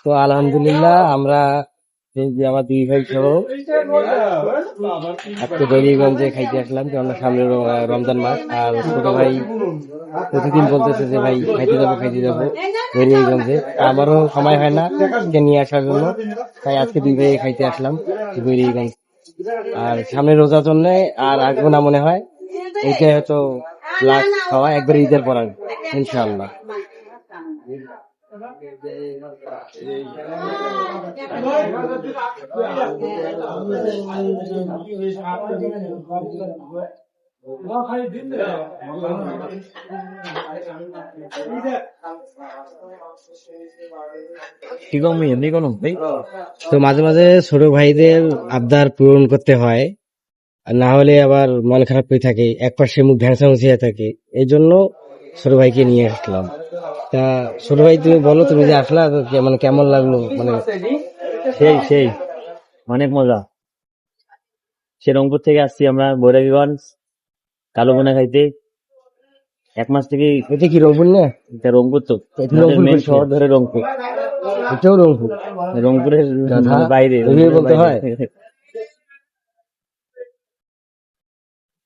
তো আলহামদুলিল্লাহ আমরা এই যে আমার দুই ভাই সহ আজকে দলিগঞ্জে খাইতে আসলাম, কারণ সামনে রমজান মাস। আর ছোট ভাই প্রতিদিন বলতেছে যে ভাই খাইতে যাবো দলিগঞ্জে। আমারও সময় হয় না কে নিয়ে আসার জন্য, তাই আজকে দুই ভাই খাইতে আসলাম দলিগঞ্জ। আর সামনে রোজার জন্য আর আসবো না মনে হয়, এইটাই হয়তো লাস্ট খাওয়া একবার ঈদের পর আসবো ইনশাআল্লাহ। কি কম এমনি কোনো ভাই? তো মাঝে মাঝে ছোট ভাইদের আবদার পূরণ করতে হয়, আর না হলে আবার মন খারাপ হয়ে থাকে, একপাশে মুখ ভ্যাংসা হয়ে থাকে। এই জন্য ছোট ভাইকে নিয়ে আসলাম। তা ছোট ভাই তুমি বলো, তুমি যে আসলা তো মানে কেমন লাগলো? মানে সেই সেই অনেক মজা। সে রংপুর থেকে আসছি আমরা বৈরাগীগঞ্জ কালোবোনা খাইতে। 1 মাস থেকে এটা কি রংপুর না? এটা রংপুর তো এটা আমাদের রংপুর মেন করছে, শহর ধরে রংপুর। এটাও রংপুর? রংপুরের গাধা, মানে বাইরে, এভাবে রংপুরের বলতে বাইরে। হয়?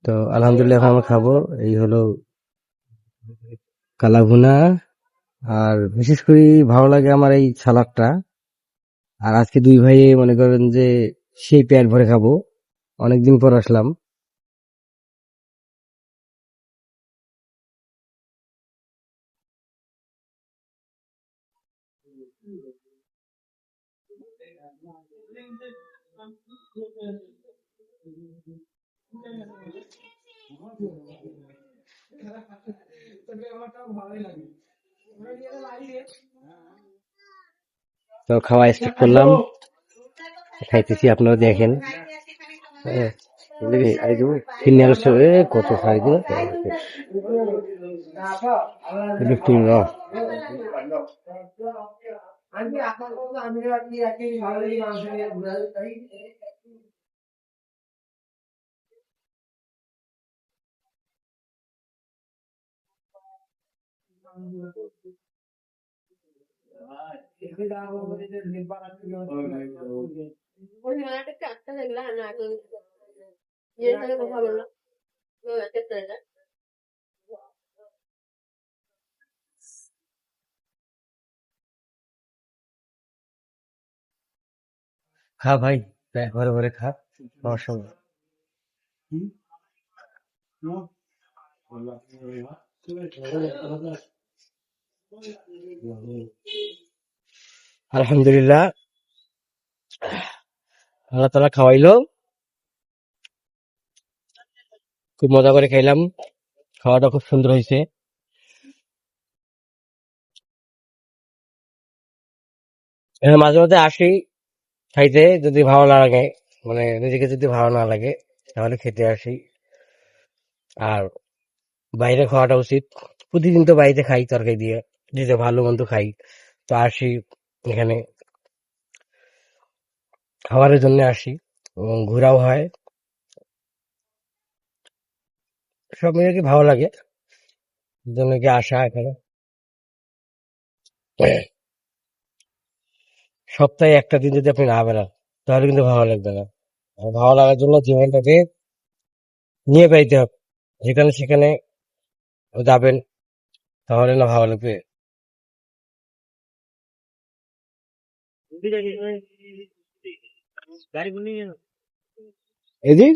তো আলহামদুলিল্লাহ এখন আমরা খাবো, এই হলো কালাভুনা। আর বিশেষ করে ভালো লাগে আমার এই সালাদটা। আর আজকে দুই ভাই মনে করেন যে সেই পেট ভরে খাবো, অনেকদিন পর আসলাম। তো খাওয়া স্টার্ট করলাম, খাইতেছি, আপনারা দেখেন। হ্যাঁ, কত সারি দিল খা ভাই, পেট ভরে ভরে খা, সমস্যা নেই। আলহামদুলিল্লাহ, আল্লাহ তালা খাওয়াইলো, খুব মজা করে খাইলাম, খাওয়াটা খুব সুন্দর হয়েছে। মাঝে মাঝে আসি খাইতে, যদি ভালো না লাগে, মানে নিজেকে যদি ভালো না লাগে তাহলে খেতে আসি। আর বাইরে খাওয়াটা উচিত, প্রতিদিন তো বাড়িতে খাই তরকারি দিয়ে, যেটা ভালো মন্দ খাই। তো আসি এখানে খাবারের জন্য আসি, এবং ঘোরাও হয়, সব মিলে কি ভালো লাগে, এই জন্য কি আসা এখানে। সপ্তাহে একটা দিন যদি আপনি না বেরান তাহলে কিন্তু ভালো লাগবে না। আর ভালো লাগার জন্য জীবনটাকে নিয়ে বেড়াইতে হবে, যেখানে সেখানে যাবেন, তাহলে না ভালো লাগবে। এদিক